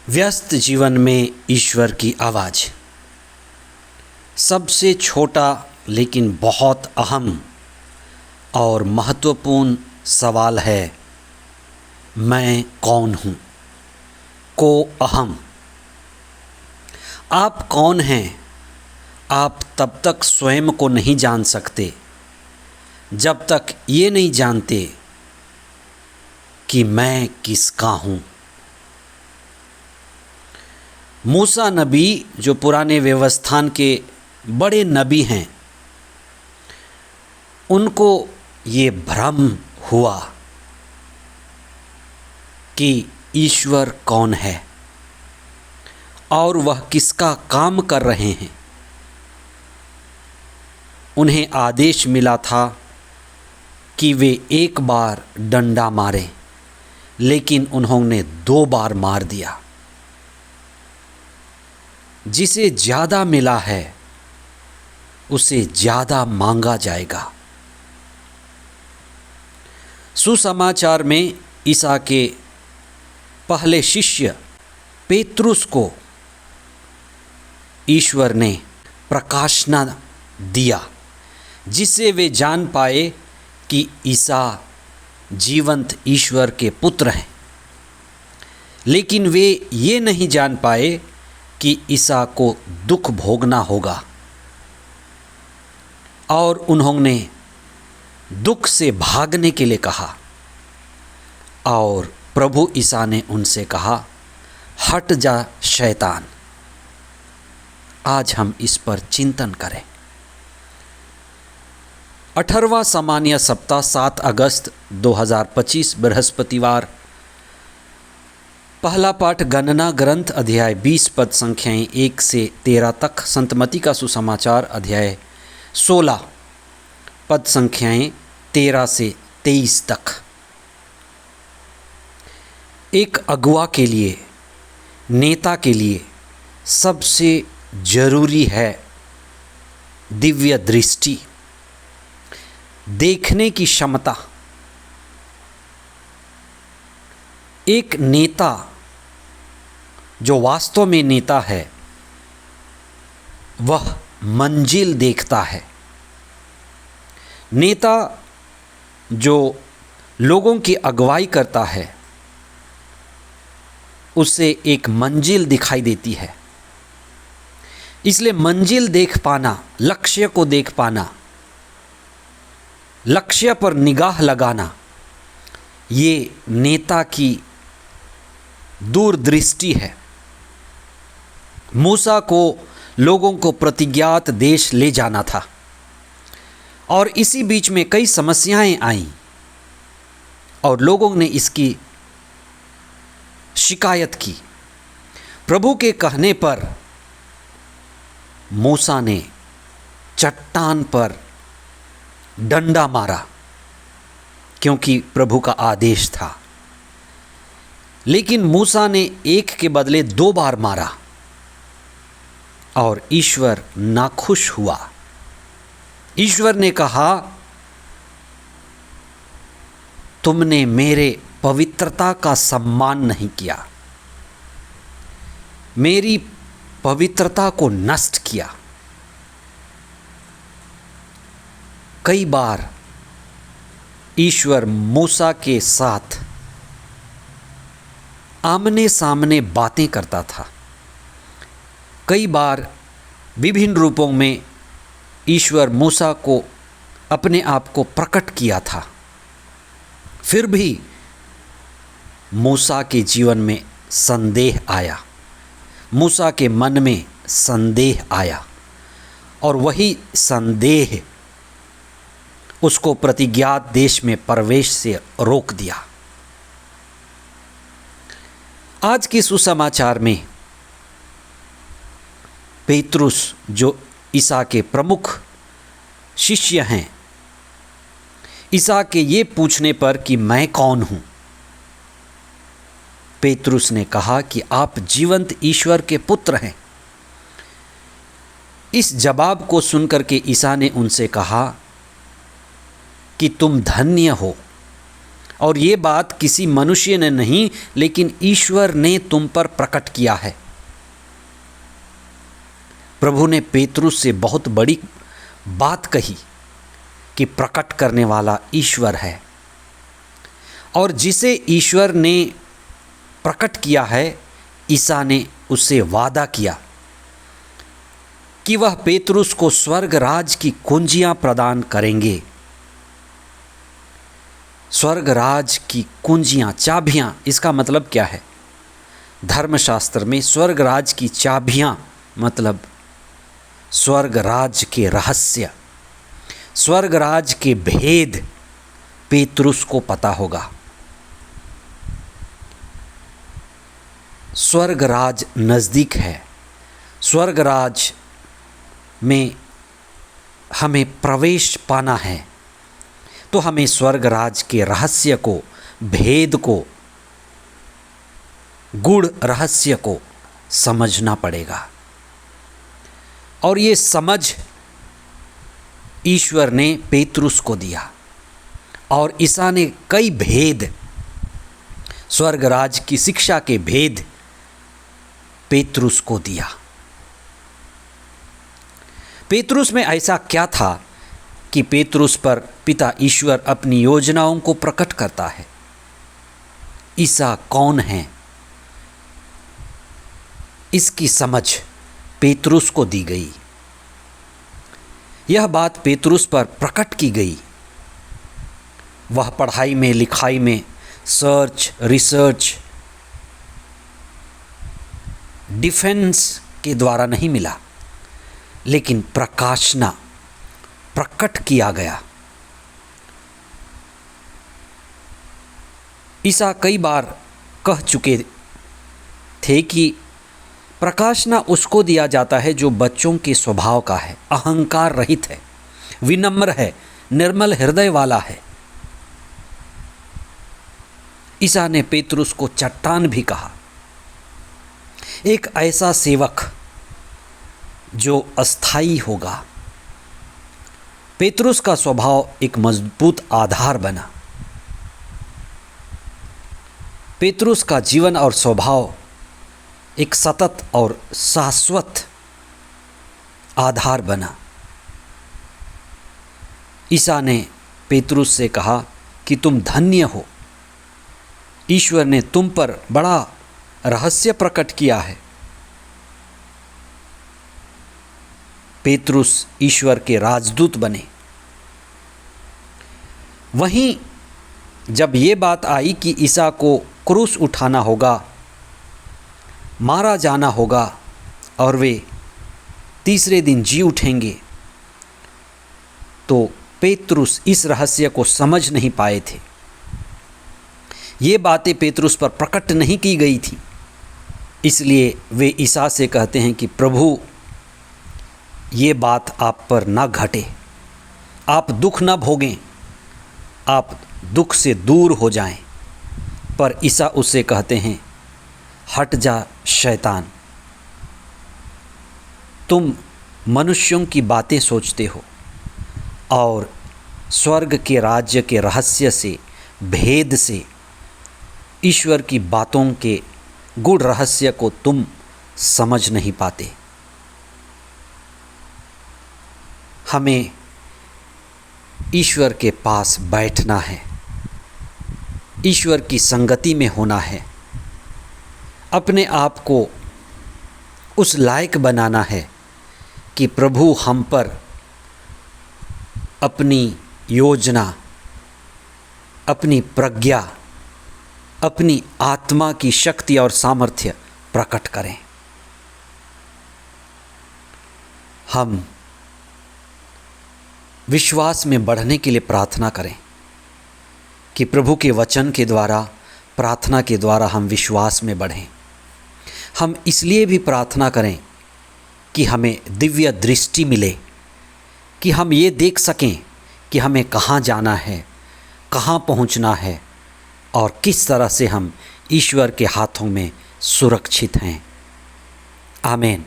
व्यस्त जीवन में ईश्वर की आवाज़। सबसे छोटा लेकिन बहुत अहम और महत्वपूर्ण सवाल है, मैं कौन हूँ? को अहम। आप कौन हैं? आप तब तक स्वयं को नहीं जान सकते जब तक ये नहीं जानते कि मैं किसका हूँ। मूसा नबी, जो पुराने व्यवस्थान के बड़े नबी हैं, उनको ये भ्रम हुआ कि ईश्वर कौन है और वह किसका काम कर रहे हैं। उन्हें आदेश मिला था कि वे एक बार डंडा मारें, लेकिन उन्होंने 2 बार मार दिया। जिसे ज़्यादा मिला है उसे ज़्यादा मांगा जाएगा। सुसमाचार में ईसा के पहले शिष्य पेतरुस को ईश्वर ने प्रकाशना दिया, जिससे वे जान पाए कि ईसा जीवंत ईश्वर के पुत्र हैं। लेकिन वे ये नहीं जान पाए कि ईसा को दुख भोगना होगा, और उन्होंने दुख से भागने के लिए कहा, और प्रभु ईसा ने उनसे कहा, हट जा शैतान। आज हम इस पर चिंतन करें। 18वां सामान्य सप्ताह 7 अगस्त 2025 बृहस्पतिवार। पहला पाठ गणना ग्रंथ अध्याय 20 पद संख्याएं 1 से 13 तक, संतमती का सुसमाचार अध्याय 16 पद संख्याएं 13 से 23 तक। एक अगुआ के लिए, नेता के लिए सबसे जरूरी है दिव्य दृष्टि, देखने की क्षमता। एक नेता जो वास्तव में नेता है, वह मंजिल देखता है। नेता जो लोगों की अगुवाई करता है, उसे एक मंजिल दिखाई देती है। इसलिए मंजिल देख पाना, लक्ष्य को देख पाना, लक्ष्य पर निगाह लगाना, ये नेता की दूरदृष्टि है। मूसा को लोगों को प्रतिज्ञात देश ले जाना था, और इसी बीच में कई समस्याएं आईं और लोगों ने इसकी शिकायत की। प्रभु के कहने पर मूसा ने चट्टान पर डंडा मारा, क्योंकि प्रभु का आदेश था। लेकिन मूसा ने एक के बदले 2 बार मारा, और ईश्वर नाखुश हुआ। ईश्वर ने कहा, तुमने मेरे पवित्रता का सम्मान नहीं किया, मेरी पवित्रता को नष्ट किया। कई बार ईश्वर मूसा के साथ आमने सामने बातें करता था। कई बार विभिन्न रूपों में ईश्वर मूसा को अपने आप को प्रकट किया था। फिर भी मूसा के जीवन में संदेह आया, मूसा के मन में संदेह आया, और वही संदेह उसको प्रतिज्ञात देश में प्रवेश से रोक दिया। आज के सुसमाचार में पेतरुस, जो ईसा के प्रमुख शिष्य हैं, ईसा के ये पूछने पर कि मैं कौन हूँ, पेतरुस ने कहा कि आप जीवंत ईश्वर के पुत्र हैं। इस जवाब को सुनकर के ईसा ने उनसे कहा कि तुम धन्य हो, और ये बात किसी मनुष्य ने नहीं, लेकिन ईश्वर ने तुम पर प्रकट किया है। प्रभु ने पेतरुस से बहुत बड़ी बात कही कि प्रकट करने वाला ईश्वर है, और जिसे ईश्वर ने प्रकट किया है, ईसा ने उससे वादा किया कि वह पेतरुस को स्वर्ग राज की कुंजियां प्रदान करेंगे। स्वर्ग राज की कुंजियां, चाबियां, इसका मतलब क्या है? धर्मशास्त्र में स्वर्ग राज की चाबियां मतलब स्वर्ग राज के रहस्य, स्वर्ग राज के भेद पेतरुस को पता होगा। स्वर्ग राज नज़दीक है। स्वर्ग राज में हमें प्रवेश पाना है तो हमें स्वर्ग राज के रहस्य को, भेद को, गूढ़ रहस्य को समझना पड़ेगा। और ये समझ ईश्वर ने पेतरुस को दिया, और ईसा ने कई भेद, स्वर्ग राज की शिक्षा के भेद पेतरुस को दिया। पेतरुस में ऐसा क्या था कि पेतरुस पर पिता ईश्वर अपनी योजनाओं को प्रकट करता है? ईसा कौन है, इसकी समझ पेतरुस को दी गई। यह बात पेतरुस पर प्रकट की गई। वह पढ़ाई में, लिखाई में, सर्च, रिसर्च, डिफेंस के द्वारा नहीं मिला, लेकिन प्रकाशना, प्रकट किया गया। ईसा कई बार कह चुके थे कि प्रकाशना उसको दिया जाता है जो बच्चों के स्वभाव का है, अहंकार रहित है, विनम्र है, निर्मल हृदय वाला है। ईसा ने पेतरुस को चट्टान भी कहा, एक ऐसा सेवक जो अस्थाई होगा। पेतरुस का स्वभाव एक मजबूत आधार बना। पेतरुस का जीवन और स्वभाव एक सतत और शाश्वत आधार बना। ईसा ने पेतरुस से कहा कि तुम धन्य हो, ईश्वर ने तुम पर बड़ा रहस्य प्रकट किया है। पेतरुस ईश्वर के राजदूत बने। वहीं जब ये बात आई कि ईसा को क्रूस उठाना होगा, मारा जाना होगा और वे तीसरे दिन जी उठेंगे, तो पेतरुस इस रहस्य को समझ नहीं पाए थे। ये बातें पेतरुस पर प्रकट नहीं की गई थी, इसलिए वे ईसा से कहते हैं कि प्रभु, ये बात आप पर ना घटे, आप दुख ना भोगें, आप दुख से दूर हो जाएं। पर ईसा उससे कहते हैं, हट जा शैतान, तुम मनुष्यों की बातें सोचते हो और स्वर्ग के राज्य के रहस्य से, भेद से, ईश्वर की बातों के गूढ़ रहस्य को तुम समझ नहीं पाते। हमें ईश्वर के पास बैठना है, ईश्वर की संगति में होना है, अपने आप को उस लायक बनाना है कि प्रभु हम पर अपनी योजना, अपनी प्रज्ञा, अपनी आत्मा की शक्ति और सामर्थ्य प्रकट करें। हम विश्वास में बढ़ने के लिए प्रार्थना करें कि प्रभु के वचन के द्वारा, प्रार्थना के द्वारा हम विश्वास में बढ़ें। हम इसलिए भी प्रार्थना करें कि हमें दिव्य दृष्टि मिले, कि हम ये देख सकें कि हमें कहाँ जाना है, कहाँ पहुँचना है और किस तरह से हम ईश्वर के हाथों में सुरक्षित हैं। आमीन।